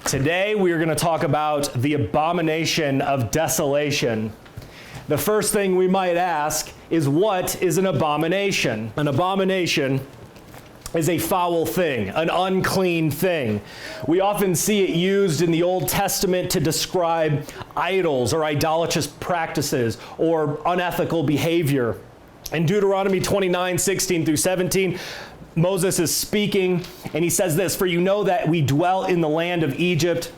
Today we are going to talk about the abomination of desolation. The first thing we might ask is, what is an abomination? An abomination is a foul thing, an unclean thing. We often see it used in the Old Testament to describe idols or idolatrous practices or unethical behavior. In Deuteronomy 29:16 through 17, Moses is speaking, and he says this, "For you know that we dwell in the land of Egypt,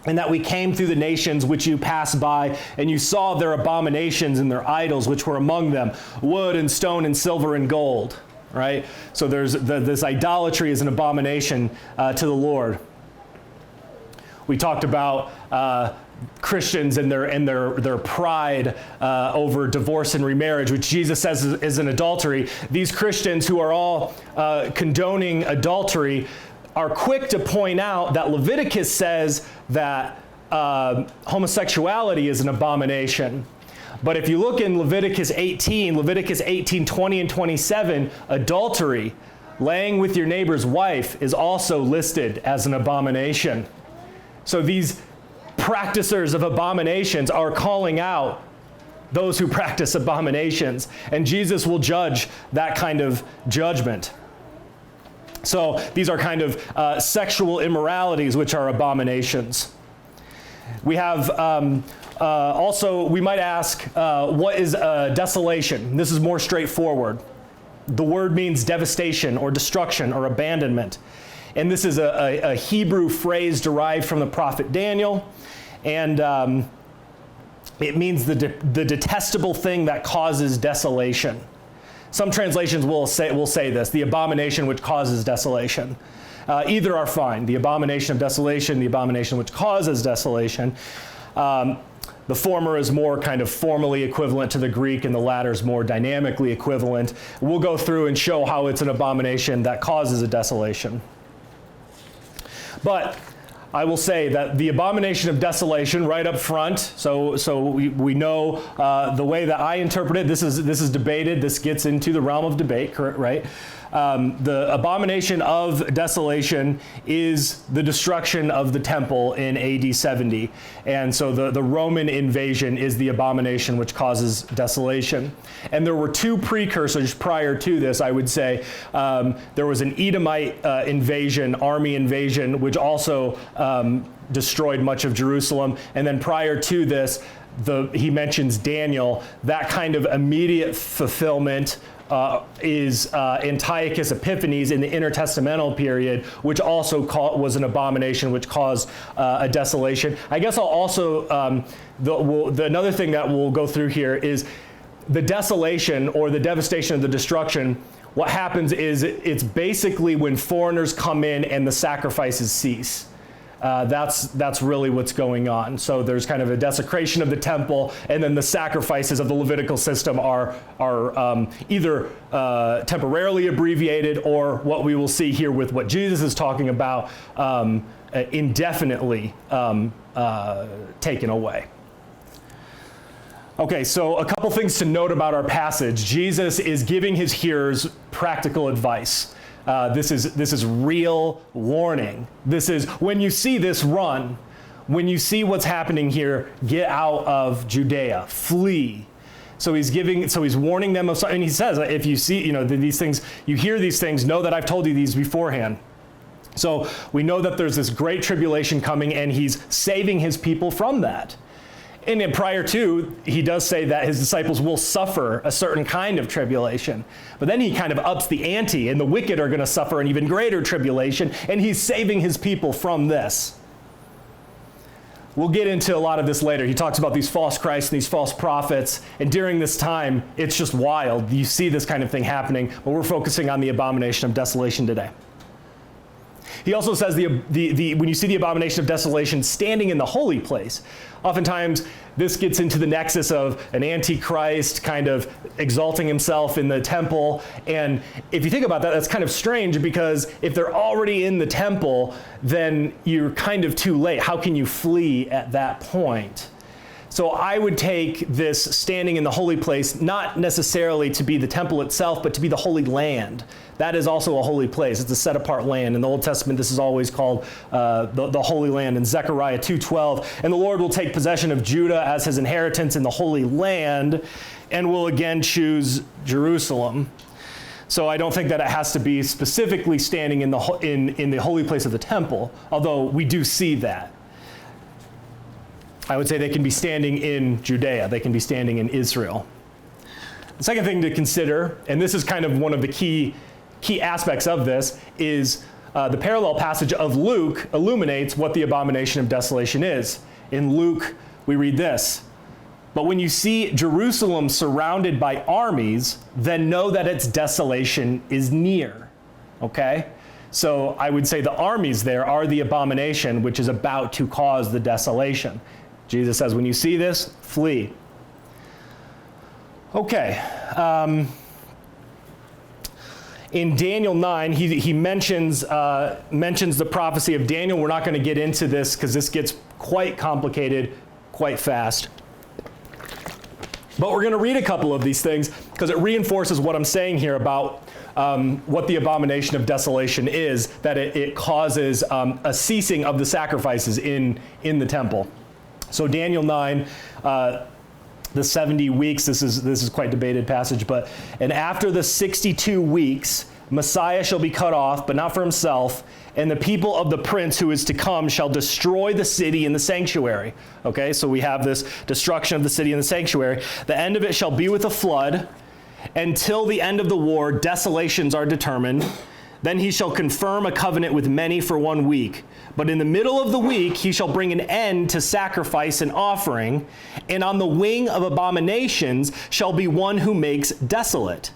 and that we came through the nations which you passed by, and you saw their abominations and their idols which were among them, wood and stone and silver and gold." Right? So there's this idolatry is an abomination to the Lord. We talked about Christians and their pride over divorce and remarriage, which Jesus says is an adultery. These Christians who are all condoning adultery are quick to point out that Leviticus says that homosexuality is an abomination. But if you look in Leviticus 18, 20 and 27, adultery, laying with your neighbor's wife, is also listed as an abomination. So these practicers of abominations are calling out those who practice abominations, and Jesus will judge that kind of judgment. So these are kind of sexual immoralities, which are abominations. We have also, we might ask, what is desolation? This is more straightforward. The word means devastation or destruction or abandonment. And this is a Hebrew phrase derived from the prophet Daniel. And it means the detestable thing that causes desolation. Some translations will say this, the abomination which causes desolation. Either are fine, the abomination of desolation, the abomination which causes desolation. The former is more kind of formally equivalent to the Greek, and the latter is more dynamically equivalent. We'll go through and show how it's an abomination that causes a desolation. But I will say that the abomination of desolation right up front, so we know the way that I interpret it, this is debated, this gets into the realm of debate, right? The abomination of desolation is the destruction of the temple in AD 70. And so the Roman invasion is the abomination which causes desolation. And there were two precursors prior to this, I would say. There was an Edomite army invasion, which also destroyed much of Jerusalem. And then prior to this, he mentions Daniel, that kind of immediate fulfillment is Antiochus Epiphanes in the intertestamental period, which also was an abomination which caused a desolation. I guess I'll also, another thing that we'll go through here is the desolation or the devastation of the destruction. What happens is it's basically when foreigners come in and the sacrifices cease. That's really what's going on. So there's kind of a desecration of the temple, and then the sacrifices of the Levitical system are either temporarily abbreviated, or what we will see here with what Jesus is talking about, indefinitely taken away. Okay, so a couple things to note about our passage. Jesus is giving his hearers practical advice. This is real warning. This is, when you see this, run. When you see what's happening here, get out of Judea, flee. So he's warning them of, and he says, if you see, these things, you hear these things, know that I've told you these beforehand. So we know that there's this great tribulation coming, and he's saving his people from that. And then prior to, he does say that his disciples will suffer a certain kind of tribulation. But then he kind of ups the ante, and the wicked are going to suffer an even greater tribulation, and he's saving his people from this. We'll get into a lot of this later. He talks about these false Christs and these false prophets, and during this time, it's just wild. You see this kind of thing happening, but we're focusing on the abomination of desolation today. He also says when you see the abomination of desolation standing in the holy place, oftentimes this gets into the nexus of an antichrist kind of exalting himself in the temple. And if you think about that, that's kind of strange, because if they're already in the temple, then you're kind of too late. How can you flee at that point? So I would take this standing in the holy place, not necessarily to be the temple itself, but to be the holy land. That is also a holy place. It's a set-apart land. In the Old Testament, this is always called the Holy Land. In Zechariah 2:12, and the Lord will take possession of Judah as his inheritance in the Holy Land, and will again choose Jerusalem. So I don't think that it has to be specifically standing in the holy place of the temple, although we do see that. I would say they can be standing in Judea. They can be standing in Israel. The second thing to consider, and this is kind of one of the key aspects of this, is the parallel passage of Luke illuminates what the abomination of desolation is. In Luke, we read this: "But when you see Jerusalem surrounded by armies, then know that its desolation is near." Okay? So I would say the armies there are the abomination, which is about to cause the desolation. Jesus says, when you see this, flee. Okay. In Daniel 9, he mentions the prophecy of Daniel. We're not going to get into this because this gets quite complicated quite fast. But we're going to read a couple of these things because it reinforces what I'm saying here about what the abomination of desolation is, that it causes a ceasing of the sacrifices in the temple. So Daniel 9, the 70 weeks, this is quite debated passage, but, "And after the 62 weeks, Messiah shall be cut off, but not for himself, and the people of the prince who is to come shall destroy the city and the sanctuary." Okay, so we have this destruction of the city and the sanctuary. "The end of it shall be with a flood. Until the end of the war, desolations are determined. Then he shall confirm a covenant with many for 1 week. But in the middle of the week, he shall bring an end to sacrifice and offering. And on the wing of abominations shall be one who makes desolate,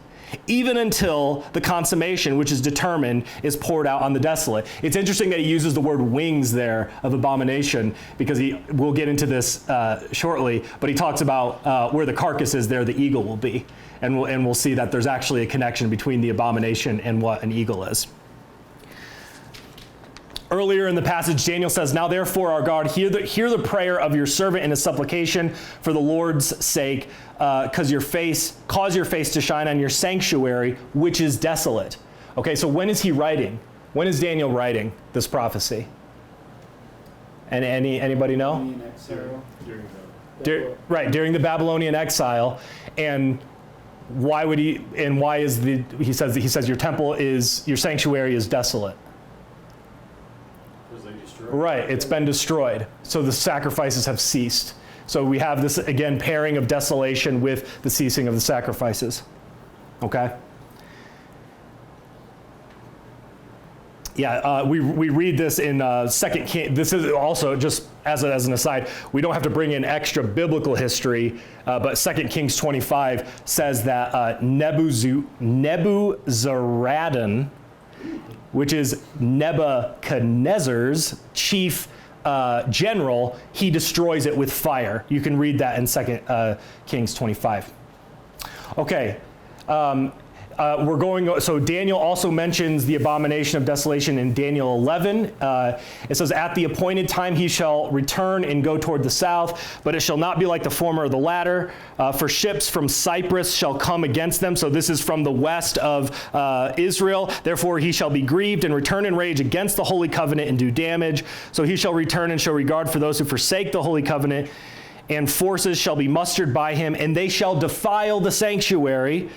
even until the consummation, which is determined, is poured out on the desolate." It's interesting that he uses the word wings there of abomination, because we'll get into this shortly, but he talks about where the carcass is, there the eagle will be. And we'll see that there's actually a connection between the abomination and what an eagle is. Earlier in the passage, Daniel says, "Now therefore, our God, hear the prayer of your servant and his supplication for the Lord's sake, cause your face to shine on your sanctuary, which is desolate." Okay, so when is he writing? When is Daniel writing this prophecy? And anybody know? During the Babylonian exile. And why would he? And why is he says your temple is, your sanctuary is desolate? Right, it's been destroyed. So the sacrifices have ceased. So we have this, again, pairing of desolation with the ceasing of the sacrifices. Okay? Yeah, we read this in 2 Kings. This is also, just as an aside, we don't have to bring in extra biblical history, but 2 Kings 25 says that Nebuzaradan, which is Nebuchadnezzar's chief general, he destroys it with fire. You can read that in 2 Kings 25. Okay. So Daniel also mentions the abomination of desolation in Daniel 11. It says, "At the appointed time he shall return and go toward the south, but it shall not be like the former or the latter. For ships from Cyprus shall come against them." So this is from the west of Israel. "Therefore he shall be grieved and return in rage against the holy covenant and do damage. So he shall return and show regard for those who forsake the holy covenant, and forces shall be mustered by him, and they shall defile the sanctuary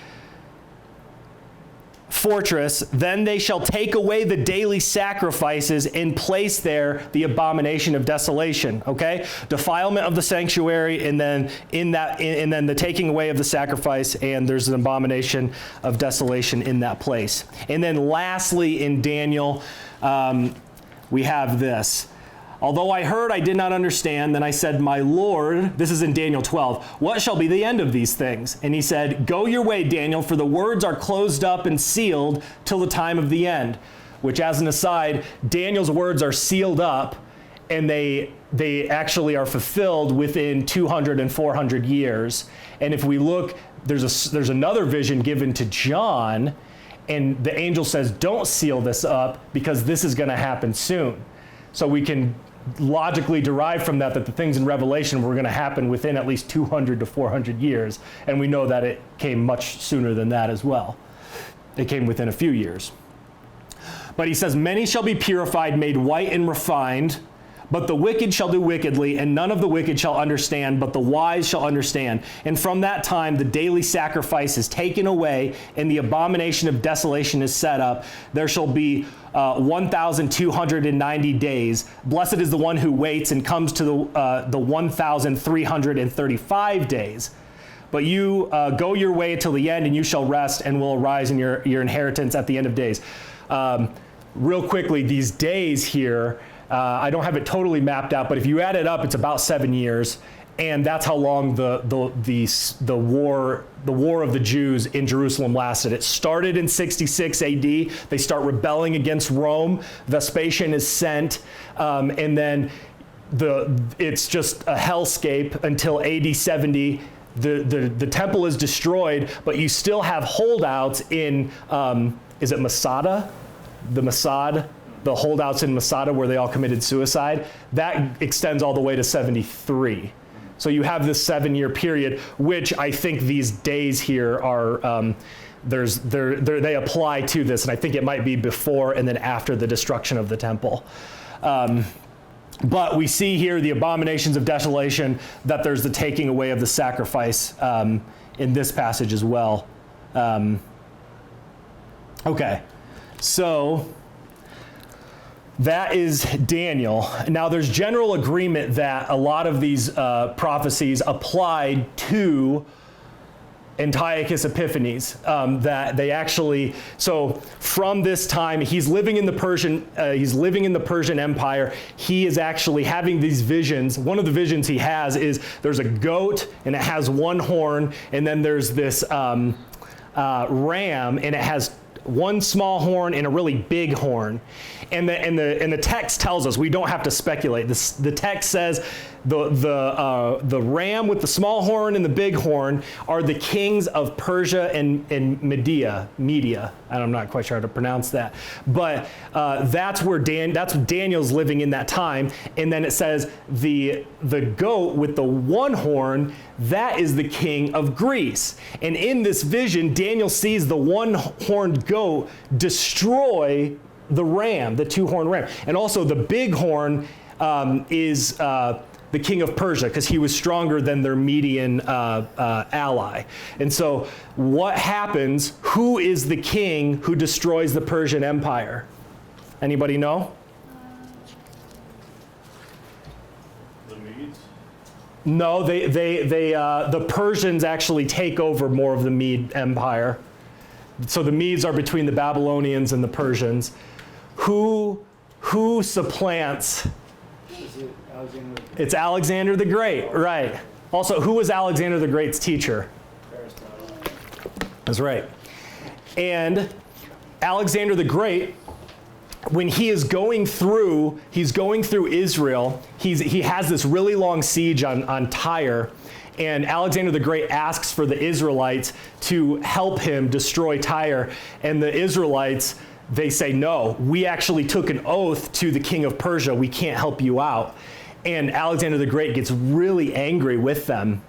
fortress. Then they shall take away the daily sacrifices and place there the abomination of desolation." Okay, defilement of the sanctuary, and then and then the taking away of the sacrifice, and there's an abomination of desolation in that place. And then lastly, in Daniel, we have this: "Although I heard, I did not understand. Then I said, my Lord," this is in Daniel 12, "what shall be the end of these things? And he said, go your way, Daniel, for the words are closed up and sealed till the time of the end." Which, as an aside, Daniel's words are sealed up, and they actually are fulfilled within 200 and 400 years. And if we look, there's another vision given to John, and the angel says, don't seal this up because this is going to happen soon. So we can logically derived from that the things in Revelation were going to happen within at least 200 to 400 years. And we know that it came much sooner than that as well. It came within a few years. But he says, many shall be purified, made white and refined, but the wicked shall do wickedly, and none of the wicked shall understand, but the wise shall understand. And from that time, the daily sacrifice is taken away, and the abomination of desolation is set up. There shall be 1,290 days. Blessed is the one who waits and comes to the 1,335 days. But you go your way till the end, and you shall rest, and will arise in your inheritance at the end of days. Real quickly, these days here, I don't have it totally mapped out, but if you add it up, it's about 7 years, and that's how long the war of the Jews in Jerusalem lasted. It started in 66 AD. They start rebelling against Rome. Vespasian is sent, and then it's just a hellscape until AD 70. The temple is destroyed, but you still have holdouts in is it Masada? The Mossad, the holdouts in Masada where they all committed suicide, that extends all the way to 73. So you have this 7-year period, which I think these days here are, they apply to this, and I think it might be before and then after the destruction of the temple. But we see here the abominations of desolation, that there's the taking away of the sacrifice in this passage as well. Okay, so that is Daniel. Now there's general agreement that a lot of these prophecies applied to Antiochus Epiphanes, that they actually, so from this time, he's living in the Persian Empire. He is actually having these visions. One of the visions he has is there's a goat and it has one horn, and then there's this ram and it has one small horn and a really big horn. And the text tells us, we don't have to speculate. The text says the ram with the small horn and the big horn are the kings of Persia and Media. I'm not quite sure how to pronounce that. But that's where Daniel's living in that time. And then it says the goat with the one horn, that is the king of Greece. And in this vision, Daniel sees the one-horned goat destroy the ram, the two-horned ram. And also the big horn is the king of Persia, because he was stronger than their Median ally. And so what happens? Who is the king who destroys the Persian Empire? Anybody know? The Medes? No, the Persians actually take over more of the Mede Empire. So the Medes are between the Babylonians and the Persians. Who supplants? Is it Alexander? It's Alexander the Great, right. Also, who was Alexander the Great's teacher? Aristotle. That's right. And Alexander the Great, when he is going through Israel, he has this really long siege on Tyre, and Alexander the Great asks for the Israelites to help him destroy Tyre, and the Israelites, they say, no, we actually took an oath to the king of Persia, we can't help you out. And Alexander the Great gets really angry with them.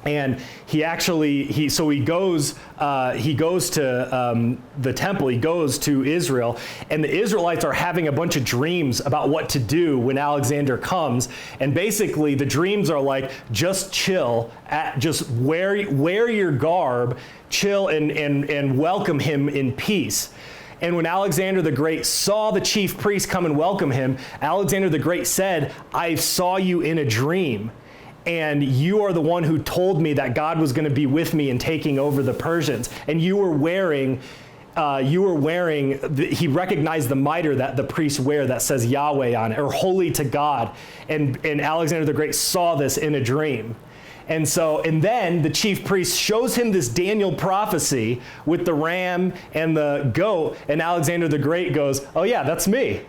And he goes to the temple, he goes to Israel, and the Israelites are having a bunch of dreams about what to do when Alexander comes. And basically the dreams are like, just chill, just wear your garb, chill and welcome him in peace. And when Alexander the Great saw the chief priest come and welcome him, Alexander the Great said, I saw you in a dream, and you are the one who told me that God was going to be with me in taking over the Persians. And he recognized the mitre that the priests wear that says Yahweh on it, or holy to God. And Alexander the Great saw this in a dream. And then the chief priest shows him this Daniel prophecy with the ram and the goat, and Alexander the Great goes, oh yeah, that's me.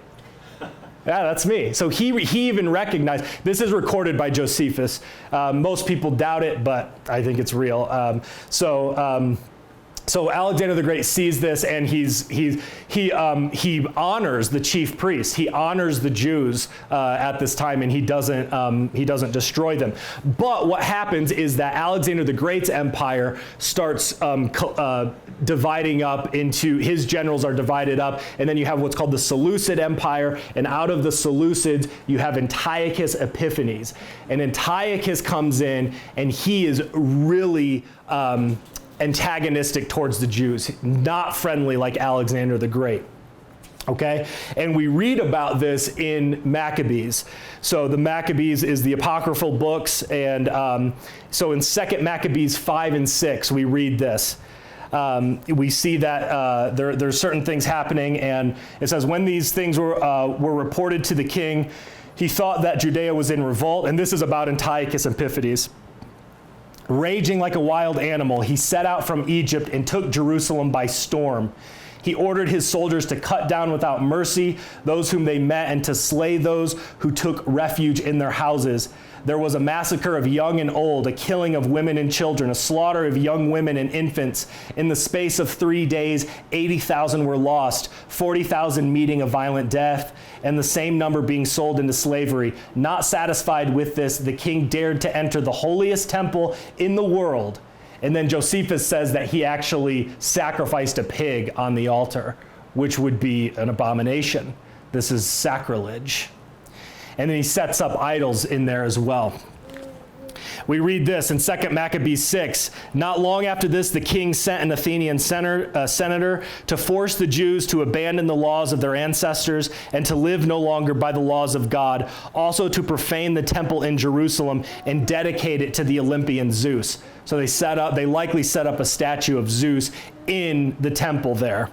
Yeah, that's me. So he even recognized, this is recorded by Josephus. Most people doubt it, but I think it's real. So Alexander the Great sees this, and he honors the chief priests. He honors the Jews at this time, and he doesn't destroy them. But what happens is that Alexander the Great's empire starts dividing up into, his generals are divided up, and then you have what's called the Seleucid Empire, and out of the Seleucids you have Antiochus Epiphanes. And Antiochus comes in, and he is really antagonistic towards the Jews, not friendly like Alexander the Great. Okay, and we read about this in Maccabees. So the Maccabees is the apocryphal books, and so in 2 Maccabees 5 and 6 we read this. We see that there's certain things happening, and it says, when these things were reported to the king, he thought that Judea was in revolt, and this is about Antiochus Epiphanes. Raging like a wild animal, he set out from Egypt and took Jerusalem by storm. He ordered his soldiers to cut down without mercy those whom they met and to slay those who took refuge in their houses. There was a massacre of young and old, a killing of women and children, a slaughter of young women and infants. In the space of 3 days, 80,000 were lost, 40,000 meeting a violent death, and the same number being sold into slavery. Not satisfied with this, the king dared to enter the holiest temple in the world. And then Josephus says that he actually sacrificed a pig on the altar, which would be an abomination. This is sacrilege. And then he sets up idols in there as well. We read this in 2 Maccabees 6. Not long after this, the king sent an Athenian senator to force the Jews to abandon the laws of their ancestors and to live no longer by the laws of God, also to profane the temple in Jerusalem and dedicate it to the Olympian Zeus. So they likely set up a statue of Zeus in the temple there.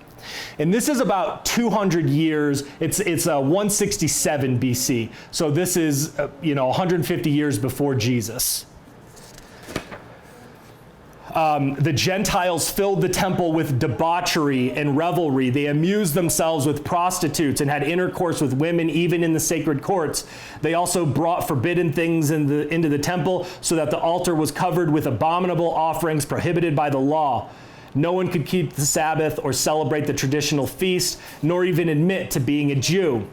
And this is about 200 years. It's 167 BC. So this is 150 years before Jesus. The Gentiles filled the temple with debauchery and revelry. They amused themselves with prostitutes and had intercourse with women even in the sacred courts. They also brought forbidden things into the temple, so that the altar was covered with abominable offerings prohibited by the law. No one could keep the Sabbath or celebrate the traditional feast, nor even admit to being a Jew.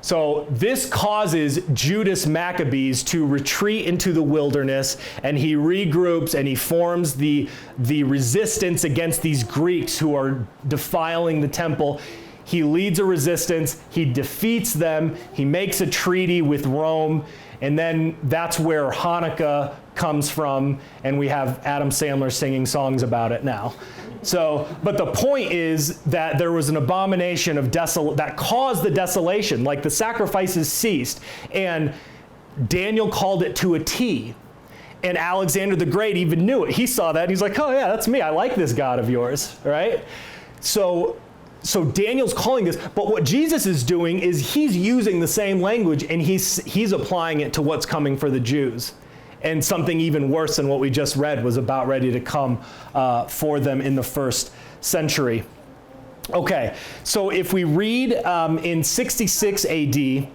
So this causes Judas Maccabees to retreat into the wilderness, and he regroups and he forms the resistance against these Greeks who are defiling the temple. He leads a resistance, he defeats them, he makes a treaty with Rome, and then that's where Hanukkah comes from, and we have Adam Sandler singing songs about it now. So, but the point is that there was an abomination of that caused the desolation, like the sacrifices ceased, and Daniel called it to a T. And Alexander the Great even knew it. He saw that and he's like, oh yeah, that's me. I like this God of yours, right? So Daniel's calling this, but what Jesus is doing is he's using the same language and he's applying it to what's coming for the Jews. And something even worse than what we just read was about ready to come for them in the first century. Okay, so if we read in 66 AD,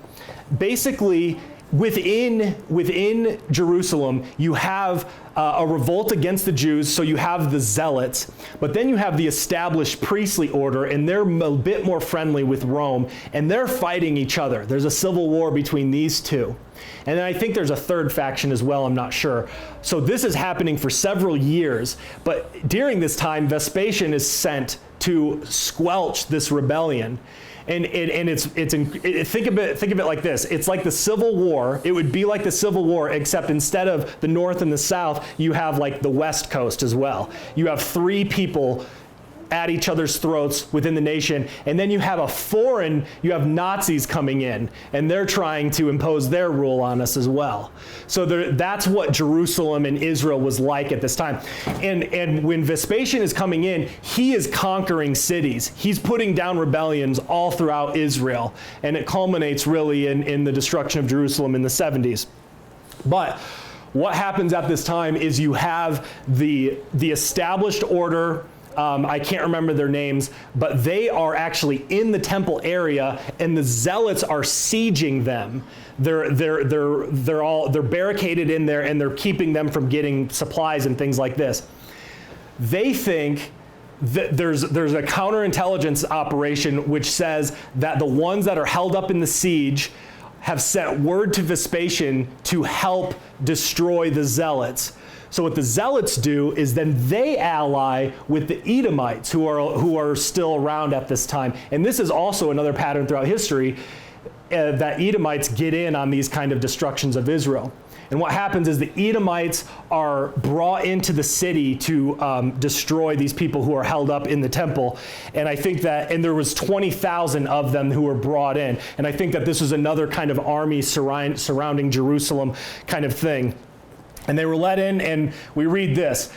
basically within Jerusalem, you have a revolt against the Jews, so you have the Zealots, but then you have the established priestly order, and they're a bit more friendly with Rome, and they're fighting each other. There's a civil war between these two. And then I think there's a third faction as well, I'm not sure. So this is happening for several years, but during this time, Vespasian is sent to squelch this rebellion. And think of it like this. It's like the Civil War. It would be like the Civil War, except instead of the North and the South, you have like the West Coast as well. You have three people at each other's throats within the nation, and then you have you have Nazis coming in, and they're trying to impose their rule on us as well. So that's what Jerusalem and Israel was like at this time. And when Vespasian is coming in, he is conquering cities. He's putting down rebellions all throughout Israel, and it culminates really in the destruction of Jerusalem in the 70s. But what happens at this time is you have the established order. I can't remember their names, but they are actually in the temple area, and the Zealots are sieging them. They're barricaded in there, and they're keeping them from getting supplies and things like this. they think that there's a counterintelligence operation which says that the ones that are held up in the siege have sent word to Vespasian to help destroy the zealots. So what the zealots do is then they ally with the Edomites who are still around at this time. And this is also another pattern throughout history that Edomites get in on these kind of destructions of Israel. And what happens is the Edomites are brought into the city to destroy these people who are held up in the temple. And I think that, and there was 20,000 of them who were brought in. And I think that this was another kind of army surrounding Jerusalem kind of thing. And they were let in, and we read this.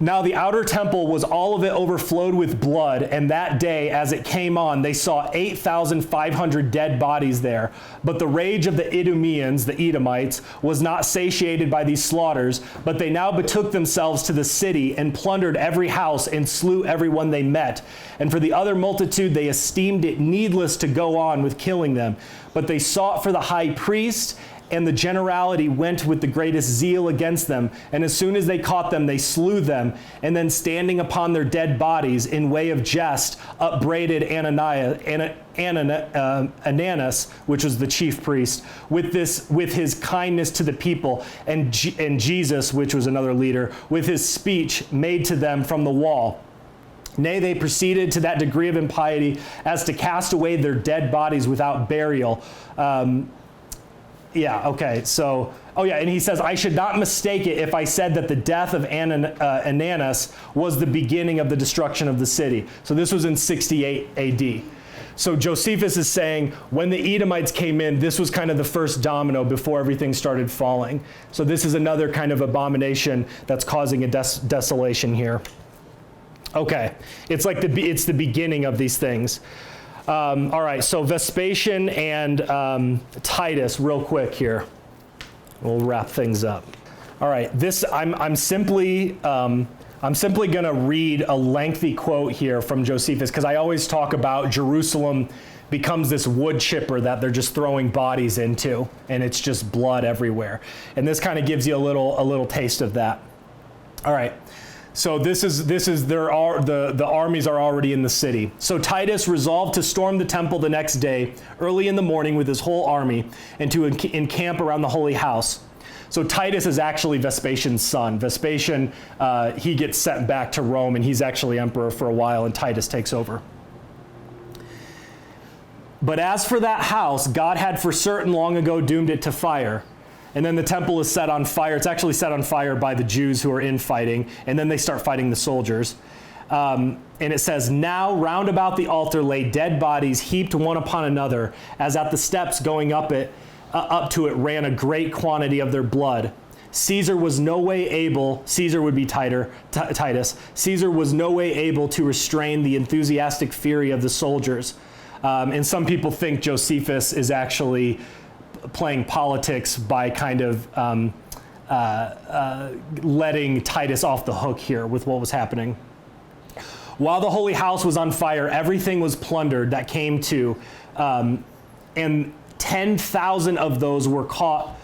Now the outer temple was all of it overflowed with blood, and that day as it came on, they saw 8,500 dead bodies there. But the rage of the Idumeans, the Edomites, was not satiated by these slaughters, but they now betook themselves to the city and plundered every house and slew everyone they met. And for the other multitude, they esteemed it needless to go on with killing them. But they sought for the high priest, and the generality went with the greatest zeal against them. And as soon as they caught them, they slew them. And then standing upon their dead bodies in way of jest, upbraided Ananus, which was the chief priest, with his kindness to the people, and Jesus, which was another leader, with his speech made to them from the wall. Nay, they proceeded to that degree of impiety as to cast away their dead bodies without burial. And he says, I should not mistake it if I said that the death of Ananus was the beginning of the destruction of the city. So this was in 68 AD. So Josephus is saying when the Edomites came in, this was kind of the first domino before everything started falling. So this is another kind of abomination that's causing a desolation here. Okay, it's like it's the beginning of these things. All right, so Vespasian and Titus, real quick here. We'll wrap things up. All right, I'm simply going to read a lengthy quote here from Josephus, because I always talk about Jerusalem becomes this wood chipper that they're just throwing bodies into, and it's just blood everywhere. And this kind of gives you a little taste of that. All right. So the armies are already in the city. So Titus resolved to storm the temple the next day, early in the morning, with his whole army, and to encamp around the holy house. So Titus is actually Vespasian's son. Vespasian, he gets sent back to Rome, and he's actually emperor for a while, and Titus takes over. But as for that house, God had for certain long ago doomed it to fire. And then the temple is set on fire. It's actually set on fire by the Jews who are infighting, and then they start fighting the soldiers. And it says, now round about the altar lay dead bodies heaped one upon another, as at the steps going up to it ran a great quantity of their blood. Caesar was no way able, Caesar would be Titus, Caesar was no way able to restrain the enthusiastic fury of the soldiers. And some people think Josephus is actually playing politics by kind of letting Titus off the hook here with what was happening. While the holy house was on fire, everything was plundered that came to, and 10,000 of those were caught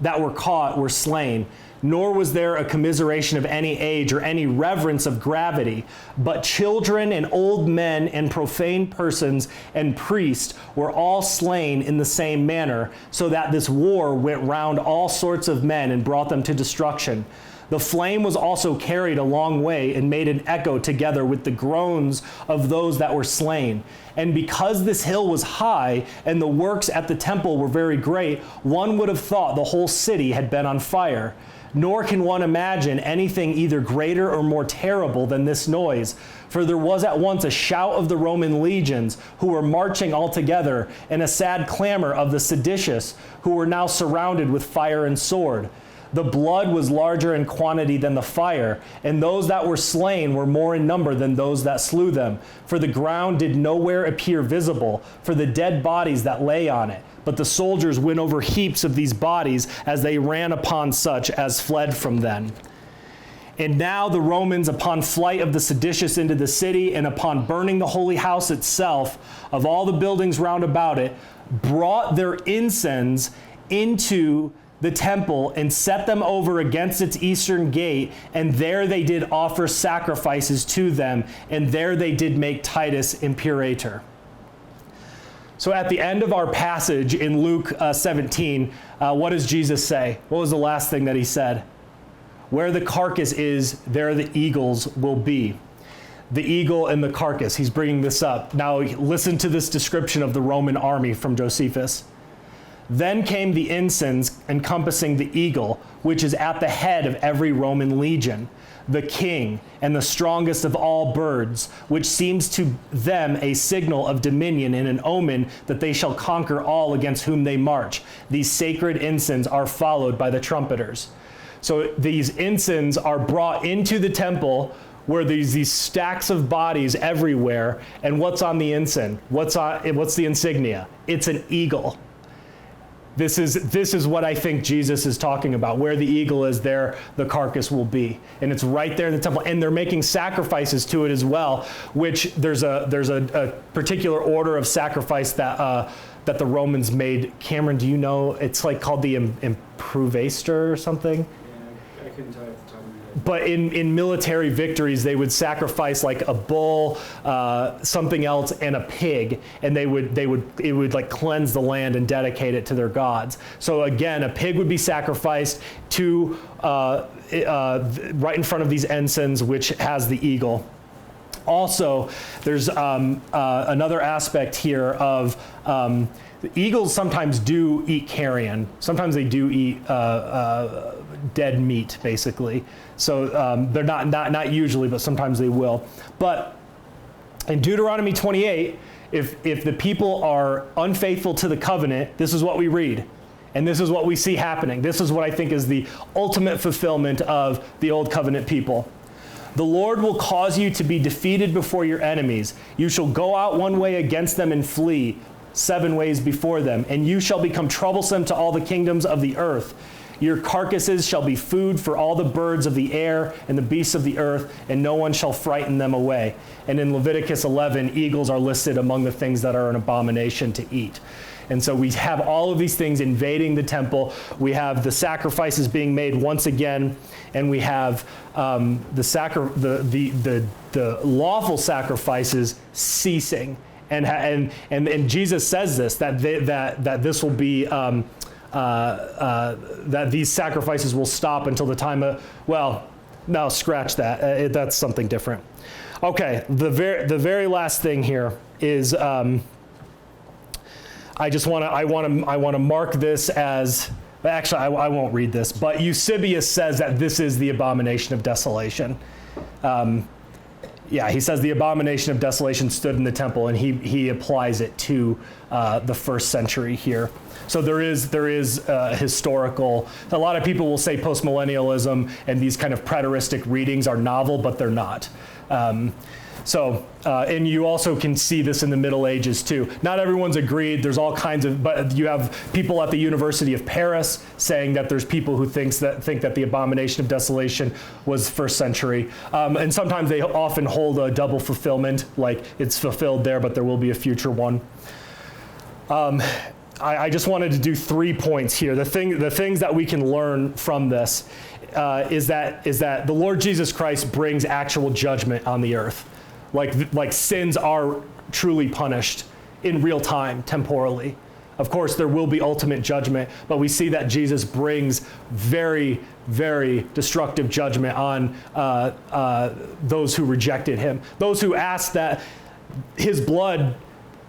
were slain. Nor was there a commiseration of any age or any reverence of gravity, but children and old men and profane persons and priests were all slain in the same manner, so that this war went round all sorts of men and brought them to destruction. The flame was also carried a long way and made an echo together with the groans of those that were slain. And because this hill was high and the works at the temple were very great, one would have thought the whole city had been on fire. Nor can one imagine anything either greater or more terrible than this noise. For there was at once a shout of the Roman legions, who were marching all together, and a sad clamor of the seditious, who were now surrounded with fire and sword. The blood was larger in quantity than the fire, and those that were slain were more in number than those that slew them. For the ground did nowhere appear visible, for the dead bodies that lay on it. But the soldiers went over heaps of these bodies as they ran upon such as fled from them. And now the Romans, upon flight of the seditious into the city, and upon burning the holy house itself, of all the buildings round about it, brought their incense into the temple and set them over against its eastern gate, and there they did offer sacrifices to them, and there they did make Titus imperator. So at the end of our passage in Luke 17, what does Jesus say? What was the last thing that he said? Where the carcass is, there the eagles will be. The eagle and the carcass. He's bringing this up. Now listen to this description of the Roman army from Josephus. Then came the ensigns encompassing the eagle, which is at the head of every Roman legion, the king and the strongest of all birds, which seems to them a signal of dominion and an omen that they shall conquer all against whom they march. These sacred ensigns are followed by the trumpeters. So these ensigns are brought into the temple where there's these stacks of bodies everywhere. And what's on the ensign? What's the insignia? It's an eagle. This is what I think Jesus is talking about. Where the eagle is, there the carcass will be. And it's right there in the temple. And they're making sacrifices to it as well, which there's a particular order of sacrifice that the Romans made. Cameron, do you know? It's like called the improvaster or something. Yeah, I couldn't tell you off the top of my head. But in military victories, they would sacrifice like a bull, something else, and a pig, and it would like cleanse the land and dedicate it to their gods. So again, a pig would be sacrificed to right in front of these ensigns, which has the eagle. Also, there's another aspect here of eagles sometimes do eat carrion. Sometimes they do eat dead meat, basically. So they're not usually, but sometimes they will. But in Deuteronomy 28, if the people are unfaithful to the covenant, this is what we read. And this is what we see happening. This is what I think is the ultimate fulfillment of the old covenant people. The Lord will cause you to be defeated before your enemies. You shall go out one way against them and flee 7 ways before them, and you shall become troublesome to all the kingdoms of the earth. Your carcasses shall be food for all the birds of the air and the beasts of the earth, and no one shall frighten them away. And in Leviticus 11, eagles are listed among the things that are an abomination to eat. And so we have all of these things invading the temple. We have the sacrifices being made once again, and we have the lawful sacrifices ceasing. And Jesus says this, that this will be that these sacrifices will stop until the time of, well, no, scratch that. That's something different. Okay, the very last thing here is I want to mark this as, actually I won't read this, but Eusebius says that this is the abomination of desolation. Yeah, he says the abomination of desolation stood in the temple, and he applies it to the first century here. So there is historical. A lot of people will say postmillennialism and these kind of preteristic readings are novel, but they're not. And you also can see this in the Middle Ages too. Not everyone's agreed. There's all kinds of, but you have people at the University of Paris saying that there's people who think that the abomination of desolation was first century. And sometimes they often hold a double fulfillment, like it's fulfilled there, but there will be a future one. I just wanted to do 3 points here. The things that we can learn from this is that the Lord Jesus Christ brings actual judgment on the earth. Like sins are truly punished in real time, temporally. Of course, there will be ultimate judgment, but we see that Jesus brings very, very destructive judgment on those who rejected him, those who asked that his blood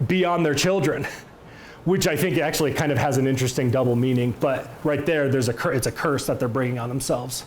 be on their children, which I think actually kind of has an interesting double meaning. But right there, it's a curse that they're bringing on themselves.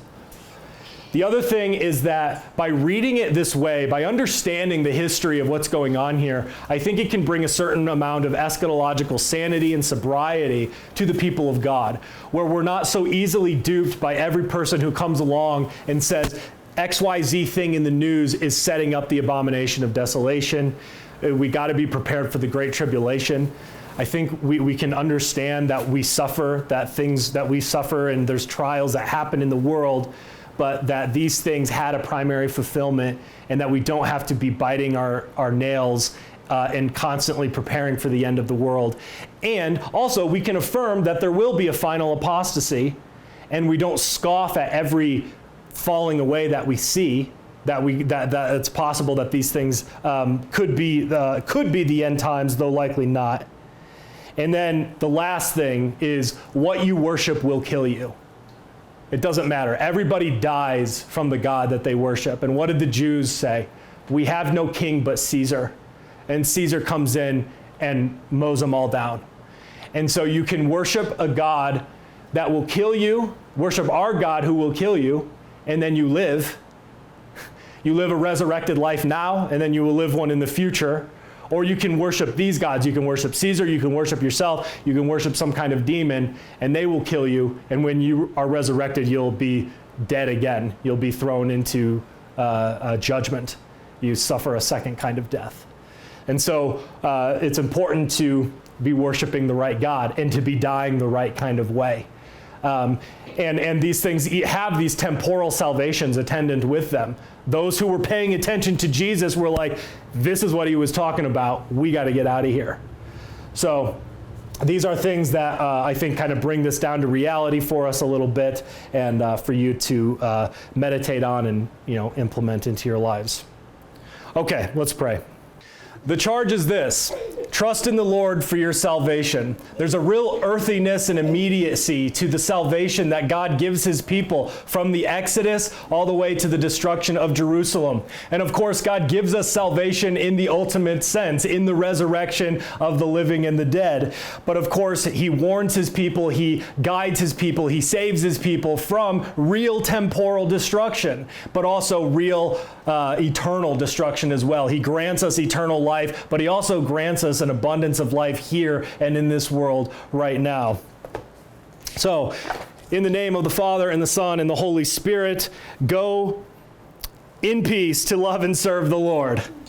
The other thing is that by reading it this way, by understanding the history of what's going on here, I think it can bring a certain amount of eschatological sanity and sobriety to the people of God, where we're not so easily duped by every person who comes along and says, XYZ thing in the news is setting up the abomination of desolation. We got to be prepared for the Great Tribulation. I think we can understand that we suffer, and there's trials that happen in the world, but that these things had a primary fulfillment, and that we don't have to be biting our nails and constantly preparing for the end of the world. And also, we can affirm that there will be a final apostasy, and we don't scoff at every falling away that we see. That it's possible that these things could be the end times, though likely not. And then the last thing is what you worship will kill you. It doesn't matter. Everybody dies from the God that they worship. And what did the Jews say? We have no king but Caesar. And Caesar comes in and mows them all down. And so you can worship a God that will kill you, worship our God who will kill you, and then you live. You live a resurrected life now, and then you will live one in the future. Or you can worship these gods. You can worship Caesar, you can worship yourself, you can worship some kind of demon, and they will kill you. And when you are resurrected, you'll be dead again. You'll be thrown into judgment. You suffer a second kind of death. And so it's important to be worshiping the right God and to be dying the right kind of way. And these things have these temporal salvations attendant with them. Those who were paying attention to Jesus were like, this is what he was talking about. We got to get out of here. So these are things that I think kind of bring this down to reality for us a little bit, and for you to meditate on and implement into your lives. Okay, let's pray. The charge is this: trust in the Lord for your salvation. There's a real earthiness and immediacy to the salvation that God gives his people from the Exodus all the way to the destruction of Jerusalem. And of course, God gives us salvation in the ultimate sense, in the resurrection of the living and the dead. But of course, he warns his people, he guides his people, he saves his people from real temporal destruction, but also real eternal destruction as well. He grants us eternal life, but he also grants us an abundance of life here and in this world right now. So, in the name of the Father, and the Son, and the Holy Spirit, go in peace to love and serve the Lord.